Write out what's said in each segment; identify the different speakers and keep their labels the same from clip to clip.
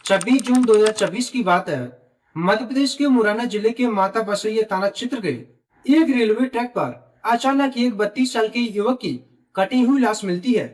Speaker 1: 26 जून 2024 की बात है। मध्य प्रदेश के मुरैना जिले के माता बसैया थाना क्षेत्र के एक रेलवे ट्रैक पर अचानक एक 32 साल के युवक की कटी हुई लाश मिलती है।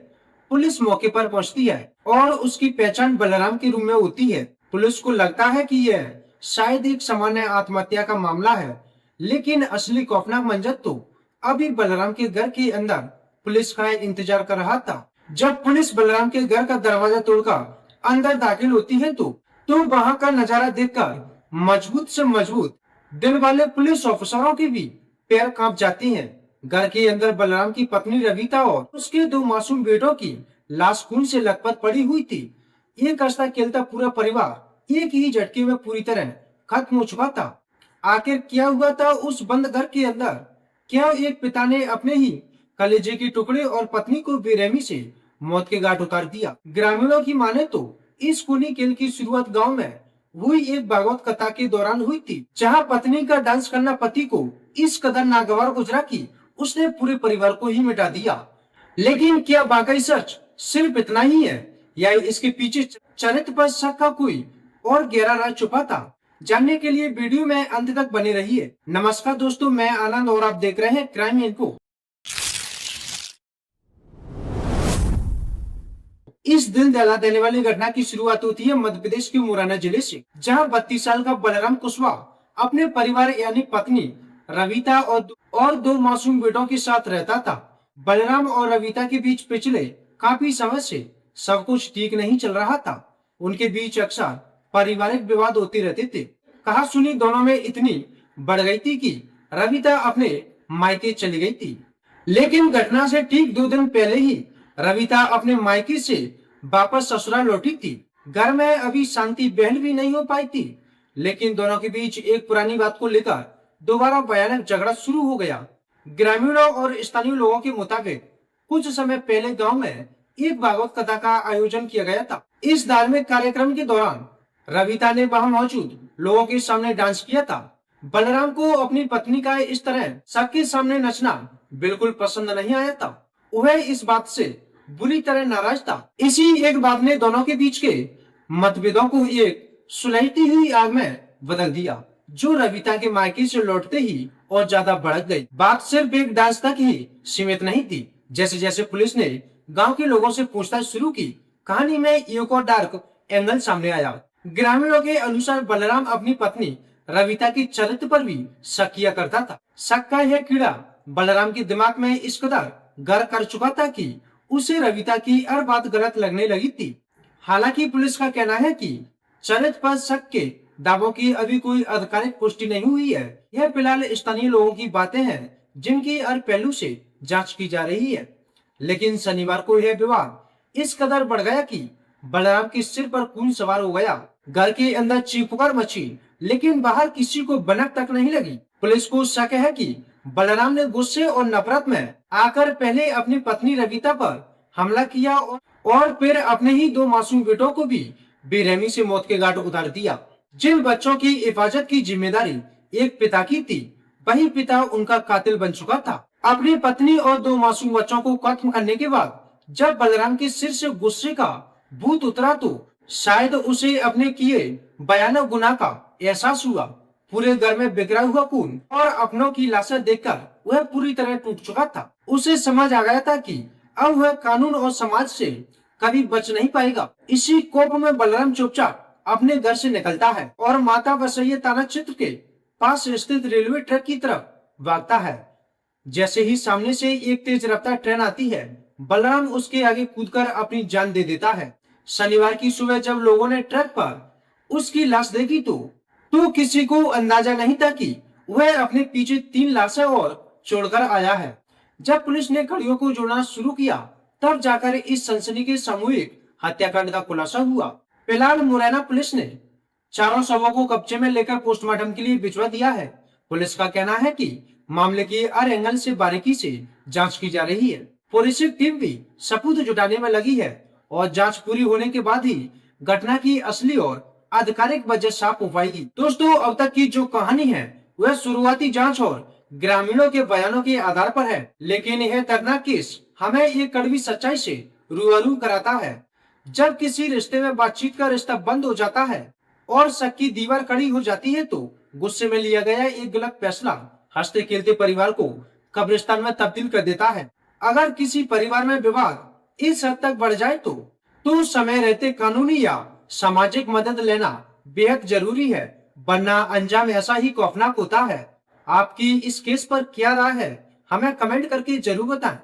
Speaker 1: पुलिस मौके पर पहुंचती है और उसकी पहचान बलराम के रूप में होती है। पुलिस को लगता है कि यह शायद एक सामान्य आत्महत्या का मामला है, लेकिन असली खौफनाक मंजर तो अभी बलराम के घर के अंदर पुलिस का इंतजार कर रहा था। जब पुलिस बलराम के घर का दरवाजा तोड़कर अंदर दाखिल होती है तो वहां का नजारा देखकर मजबूत से मजबूत दिल वाले पुलिस ऑफिसरों के भी पैर कांप जाते हैं। घर के अंदर बलराम की पत्नी रविता और उसके दो मासूम बेटों की लाश खून से लथपथ पड़ी हुई थी। एक हंसता खेलता पूरा परिवार एक ही झटके में पूरी तरह खत्म हो चुका था। आखिर क्या हुआ था उस बंद घर के अंदर? क्या एक पिता ने अपने ही कलेजे के टुकड़े और पत्नी को बेरहमी से मौत के घाट उतार दिया? ग्रामीणों की माने तो इस खूनी खेल की शुरुआत गांव में हुई एक भागवत कथा के दौरान हुई थी, जहां पत्नी का डांस करना पति को इस कदर नागवार गुजरा कि उसने पूरे परिवार को ही मिटा दिया। लेकिन क्या वाकई सच सिर्फ इतना ही है या इसके पीछे चरित्र पर शक का कोई और गहरा राज छुपा था? जानने के लिए वीडियो में अंत तक बने रहिए। नमस्कार दोस्तों, मैं आनंद और आप देख रहे हैं क्राइम इन्फो। इस दिल दहला देने वाली घटना की शुरुआत होती है मध्य प्रदेश के मुरैना जिले से, जहां 32 साल का बलराम कुशवाहा अपने परिवार यानी पत्नी रविता और दो मासूम बेटों के साथ रहता था। बलराम और रविता के बीच पिछले काफी समय से सब कुछ ठीक नहीं चल रहा था। उनके बीच अक्सर पारिवारिक विवाद होते रहते थे। कहा सुनी दोनों में इतनी बढ़ गई थी कि रविता अपने मायके चली गई थी। लेकिन घटना से ठीक 2 दिन पहले ही रविता अपने मायके से वापस ससुराल लौटी थी। घर में अभी शांति बहल भी नहीं हो पाई थी, लेकिन दोनों के बीच एक पुरानी बात को लेकर दोबारा भयानक झगड़ा शुरू हो गया। ग्रामीणों और स्थानीय लोगों के मुताबिक कुछ समय पहले गांव में एक भागवत कथा का आयोजन किया गया था। इस धार्मिक कार्यक्रम के दौरान रविता ने वहां मौजूद लोगों के सामने डांस किया था। बलराम को अपनी पत्नी का इस तरह सबके सामने नचना बिल्कुल पसंद नहीं आया था। वह इस बात से बुरी तरह नाराज था। इसी एक बात ने दोनों के बीच के मतभेदों को एक सुलगती हुई आग में बदल दिया, जो रविता के मायके से लौटते ही और ज्यादा भड़क गई। बात सिर्फ एक डांस तक ही सीमित नहीं थी। जैसे जैसे पुलिस ने गांव के लोगों से पूछताछ शुरू की, कहानी में एक और डार्क एंगल सामने आया। ग्रामीणों के अनुसार बलराम अपनी पत्नी रविता की चरित्र पर भी शक किया करता था। शक का यह कीड़ा बलराम के दिमाग में इस कदर घर कर चुका था कि उसे रविता की हर बात गलत लगने लगी थी। हालांकि पुलिस का कहना है कि चरित्र पर शक के दावों की अभी कोई आधिकारिक पुष्टि नहीं हुई है। यह फिलहाल स्थानीय लोगों की बातें हैं, जिनकी हर पहलू से जांच की जा रही है। लेकिन शनिवार को यह विवाद इस कदर बढ़ गया कि बलराम के सिर पर खून सवार हो गया। घर के अंदर चीखपुकार मची, लेकिन बाहर किसी को भनक तक नहीं लगी। पुलिस को शक है कि बलराम ने गुस्से और नफरत में आकर पहले अपनी पत्नी रविता पर हमला किया और फिर अपने ही 2 मासूम बेटों को भी बेरहमी से मौत के घाट उतार दिया। जिन बच्चों की हिफाजत की जिम्मेदारी एक पिता की थी, वही पिता उनका कातिल बन चुका था। अपनी पत्नी और 2 मासूम बच्चों को खत्म करने के बाद जब बलराम के सिर से गुस्से का भूत उतरा तो शायद उसे अपने किए भयानक गुनाह का एहसास हुआ। पूरे घर में बिखरा हुआ खून और अपनों की लाशें देखकर वह पूरी तरह टूट चुका था। उसे समझ आ गया था कि अब वह कानून और समाज से कभी बच नहीं पाएगा। इसी कोप में बलराम चुपचाप अपने घर से निकलता है और माता बसैया थाना क्षेत्र के पास स्थित रेलवे ट्रैक की तरफ भागता है। जैसे ही सामने से एक तेज रफ्तार ट्रेन आती है, बलराम उसके आगे कूदकर अपनी जान दे देता है। शनिवार की सुबह जब लोगों ने ट्रक पर उसकी लाश देखी तो किसी को अंदाजा नहीं था कि वह अपने पीछे 3 लाशें और छोड़कर आया है। जब पुलिस ने कड़ियों को जोड़ना शुरू किया, तब जाकर इस सनसनी के सामूहिक हत्याकांड का खुलासा हुआ। फिलहाल मुरैना पुलिस ने चारों शवों को कब्जे में लेकर पोस्टमार्टम के लिए भिजवा दिया है। पुलिस का कहना है कि मामले की हर एंगल से बारीकी से जांच की जा रही है। फोरेंसिक टीम भी सबूत जुटाने में लगी है और जांच पूरी होने के बाद ही घटना की असली और आधिकारिक वजह साफ हो पाएगी। दोस्तों, अब तक की जो कहानी है वह शुरुआती जांच और ग्रामीणों के बयानों के आधार पर है, लेकिन यह दर्दनाक केस हमें एक कड़वी सच्चाई से रूबरू कराता है। जब किसी रिश्ते में बातचीत का रिश्ता बंद हो जाता है और शक की दीवार खड़ी हो जाती है, तो गुस्से में लिया गया एक गलत फैसला हंसते खेलते परिवार को कब्रिस्तान में तब्दील कर देता है। अगर किसी परिवार में विवाद इस हद तक बढ़ जाए तो समय रहते कानूनी या सामाजिक मदद लेना बेहद जरूरी है, वरना अंजाम ऐसा ही खौफनाक होता है। आपकी इस केस पर क्या राय है, हमें कमेंट करके जरूर बताएं।